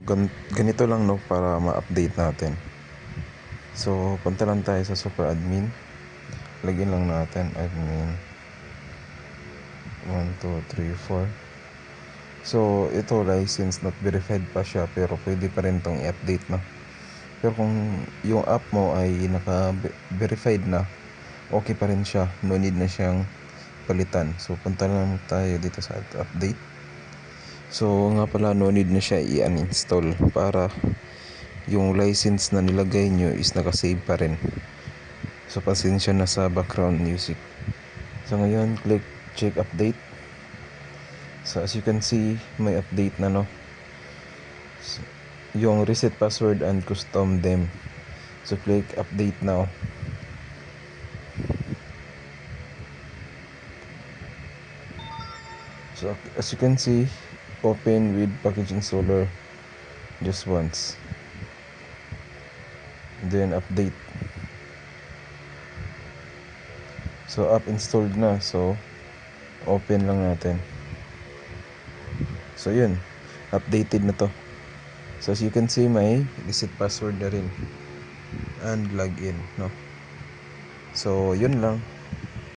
Ganito lang, no, para ma-update natin. So punta lang tayo sa super admin, lagyan lang natin admin 1234. So ito, license not verified pa siya, pero pwede pa rin tong i-update, no. Pero kung yung app mo ay naka-verified na, okay pa rin siya, no need na siyang palitan. So punta lang tayo dito sa update. So nga pala, no need na siya i-uninstall, para yung license na nilagay nyo is nakasave pa rin. So pasensya na sa background music. So ngayon, click check update. So as you can see, may update na, no. So, yung reset password and custom them. So click update now. So as you can see, open with package installer just once, then update. So app installed na, so open lang natin. So yun, updated na to. So as you can see, may reset password na rin and login, no. So yun lang.